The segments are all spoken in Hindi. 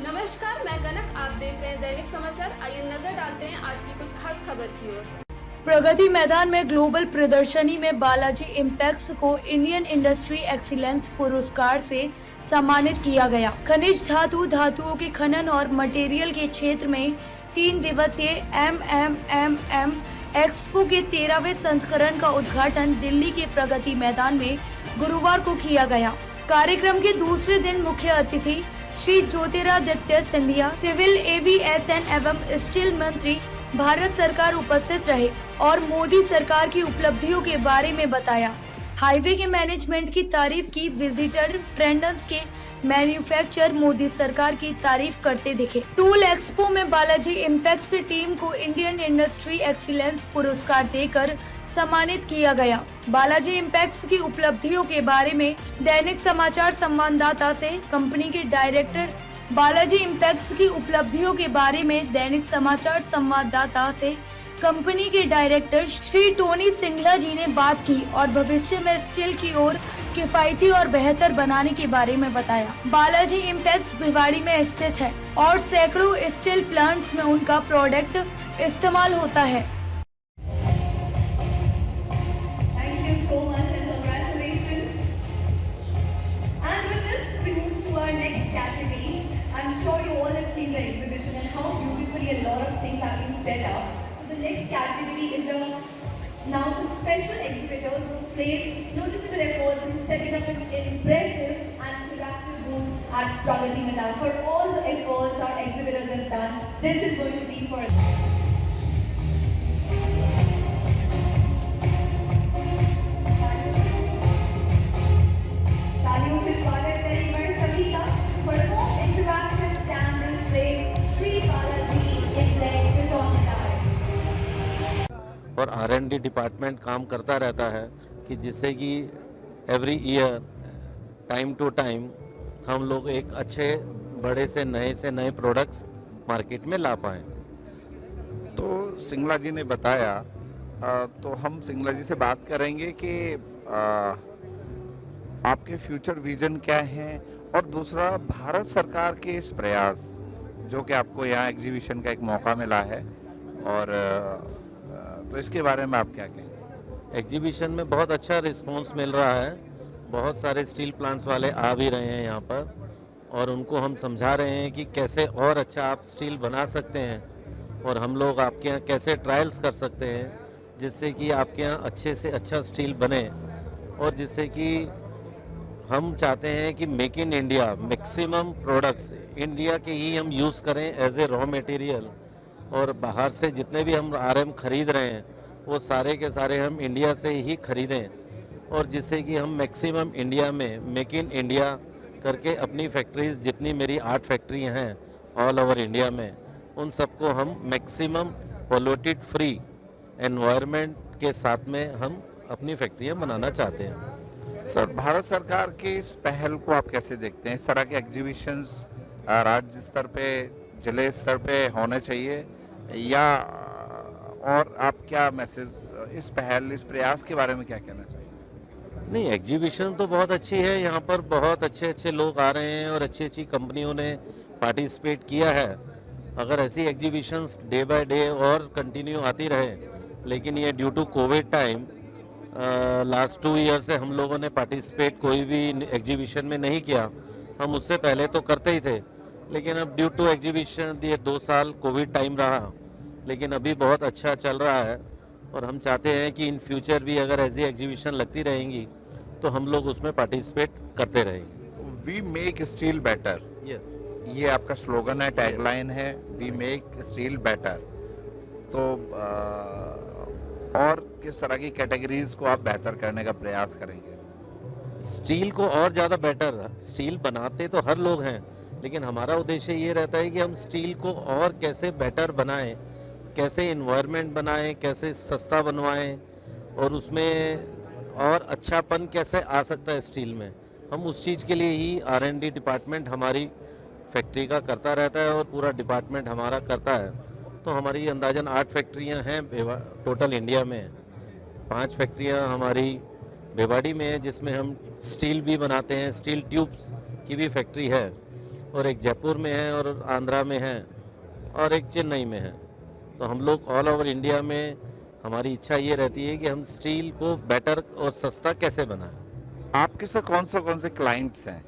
नमस्कार, मैं कनक। आप देख रहे हैं दैनिक समाचार। आइए नजर डालते हैं आज की कुछ खास खबर की ओर। प्रगति मैदान में ग्लोबल प्रदर्शनी में बालाजी इम्पैक्ट्स को इंडियन इंडस्ट्री एक्सीलेंस पुरस्कार से सम्मानित किया गया। खनिज धातुओं के खनन और मटेरियल के क्षेत्र में 3 दिवसीय MMMM एक्सपो के 13वें संस्करण का उद्घाटन दिल्ली के प्रगति मैदान में गुरुवार को किया गया। कार्यक्रम के दूसरे दिन मुख्य अतिथि श्री ज्योतिरादित्य सिंधिया, सिविल एविएशन एवं स्टील मंत्री भारत सरकार उपस्थित रहे और मोदी सरकार की उपलब्धियों के बारे में बताया। हाईवे के मैनेजमेंट की तारीफ की। विजिटर ट्रेंड्स के मैन्युफैक्चर मोदी सरकार की तारीफ करते दिखे। टूल एक्सपो में बालाजी इम्पैक्ट्स टीम को इंडियन इंडस्ट्री एक्सीलेंस पुरस्कार देकर सम्मानित किया गया। बालाजी इम्पैक्ट्स की उपलब्धियों के बारे में दैनिक समाचार संवाददाता से कंपनी के डायरेक्टर बालाजी इम्पैक्ट्स की उपलब्धियों के बारे में दैनिक समाचार संवाददाता से कंपनी के डायरेक्टर श्री टोनी सिंघला जी ने बात की और भविष्य में स्टील की ओर किफायती और बेहतर बनाने के बारे में बताया। बालाजी इम्पैक्ट्स भिवाड़ी में स्थित है और सैकड़ों स्टील प्लांट्स में उनका प्रोडक्ट इस्तेमाल होता है। So much and congratulations. And with this, we move to our next category. I'm sure you all have seen the exhibition and how beautifully a lot of things have been set up. So the next category is now some special exhibitors who placed noticeable efforts in setting up an impressive and interactive booth at Pragati Maidan. For all the efforts our exhibitors have done, this is going to be for तालियों से स्वागत करेंगे सभी का for the most interactive stand display Shri Balaji Implex is on the dais. और R&D डिपार्टमेंट काम करता रहता है कि जिससे कि every year time to time हम लोग एक अच्छे बड़े से नए प्रोडक्ट्स मार्केट में ला पाएँ। तो सिंगला जी ने बताया, तो हम सिंगला जी से बात करेंगे कि आपके फ्यूचर विजन क्या हैं और दूसरा भारत सरकार के इस प्रयास जो कि आपको यहाँ एग्जीबिशन का एक मौका मिला है, और तो इसके बारे में आप क्या कहेंगे? एग्जीबिशन में बहुत अच्छा रिस्पांस मिल रहा है। बहुत सारे स्टील प्लांट्स वाले आ भी रहे हैं यहाँ पर और उनको हम समझा रहे हैं कि कैसे और अच्छा आप स्टील बना सकते हैं और हम लोग आपके यहाँ कैसे ट्रायल्स कर सकते हैं जिससे कि आपके यहाँ अच्छे से अच्छा स्टील बने और जिससे कि हम चाहते हैं कि make in India maximum products India के ही हम यूज़ करें एज ए रॉ मटेरियल, और बाहर से जितने भी हम RM ख़रीद रहे हैं वो सारे के सारे हम इंडिया से ही ख़रीदें और जिससे कि हम मैक्सिमम इंडिया में मेक इन इंडिया करके अपनी फैक्ट्रीज़ जितनी मेरी 8 फैक्ट्रियाँ हैं ऑल ओवर इंडिया में उन सबको हम मैक्सिमम पोल्यूटेड फ्री एनवायरनमेंट के साथ में हम अपनी फैक्ट्रियाँ बनाना चाहते हैं। सर, भारत सरकार की इस पहल को आप कैसे देखते हैं? इस तरह के एग्जीबिशंस राज्य स्तर पे, जिले स्तर पे होने चाहिए या और आप क्या मैसेज इस पहल, इस प्रयास के बारे में क्या कहना चाहिए? नहीं, एग्जीबिशन तो बहुत अच्छी है। यहाँ पर बहुत अच्छे लोग आ रहे हैं और अच्छी कंपनियों ने पार्टिसिपेट किया है। अगर ऐसी एग्जीबिशंस डे बाय डे और कंटिन्यू आती रहे, लेकिन ये due to Covid time last 2 year से हम लोगों ने पार्टिसिपेट कोई भी एग्जीबिशन में नहीं किया। हम उससे पहले तो करते ही थे, लेकिन अब ड्यू टू एग्जीबिशन ये 2 साल कोविड टाइम रहा, लेकिन अभी बहुत अच्छा चल रहा है और हम चाहते हैं कि इन फ्यूचर भी अगर ऐसी एग्जीबिशन लगती रहेंगी तो हम लोग उसमें पार्टिसिपेट करते रहेंगे। वी मेक स्टील बेटर, ये आपका स्लोगन है, टैगलाइन है, वी मेक स्टील बेटर। तो और किस तरह की कैटेगरीज को आप बेहतर करने का प्रयास करेंगे? स्टील को और ज़्यादा बेटर, स्टील बनाते तो हर लोग हैं, लेकिन हमारा उद्देश्य ये रहता है कि हम स्टील को और कैसे बेटर बनाएं, कैसे इन्वायरमेंट बनाएं, कैसे सस्ता बनवाएं और उसमें और अच्छापन कैसे आ सकता है स्टील में। हम उस चीज़ के लिए ही R&D डिपार्टमेंट हमारी फैक्ट्री का करता रहता है और पूरा डिपार्टमेंट हमारा करता है। तो हमारी अंदाजन 8 फैक्ट्रियां हैं टोटल इंडिया में। 5 फैक्ट्रियां हमारी भिवाड़ी में है जिसमें हम स्टील भी बनाते हैं, स्टील ट्यूब्स की भी फैक्ट्री है। और एक जयपुर में है और आंध्रा में है और एक चेन्नई में है। तो हम लोग ऑल ओवर इंडिया में हमारी इच्छा ये रहती है कि हम स्टील को बेटर और सस्ता कैसे बनाएं। आपके साथ कौन से क्लाइंट्स हैं?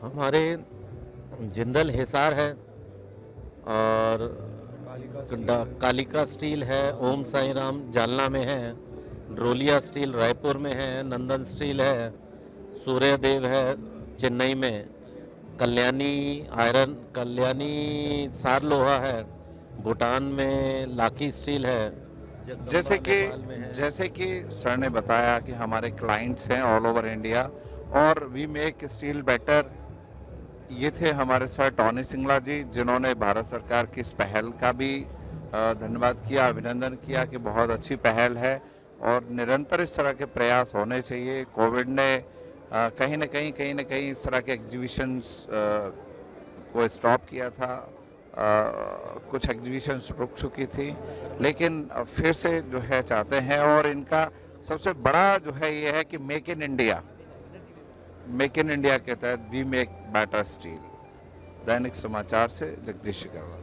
हमारे जिंदल हिसार है और कालिका स्टील है, ओम साई राम जालना में है, ड्रोलिया स्टील रायपुर में है, नंदन स्टील है, सूर्यदेव है चेन्नई में, कल्याणी आयरन, कल्याणी सार लोहा है, भूटान में लाकी स्टील है। जैसे कि सर ने बताया कि हमारे क्लाइंट्स हैं ऑल ओवर इंडिया और वी मेक स्टील बेटर। ये थे हमारे साथ टॉनी सिंगला जी, जिन्होंने भारत सरकार की इस पहल का भी धन्यवाद किया, अभिनंदन किया कि बहुत अच्छी पहल है और निरंतर इस तरह के प्रयास होने चाहिए। कोविड ने कहीं ना कहीं इस तरह के एग्जीबिशंस को स्टॉप किया था, कुछ एग्जीबिशंस रुक चुकी थी, लेकिन फिर से जो है चाहते हैं और इनका सबसे बड़ा जो है ये है कि मेक इन इंडिया के तहत वी मेक बेटर स्टील। दैनिक समाचार से जगदीश करवा।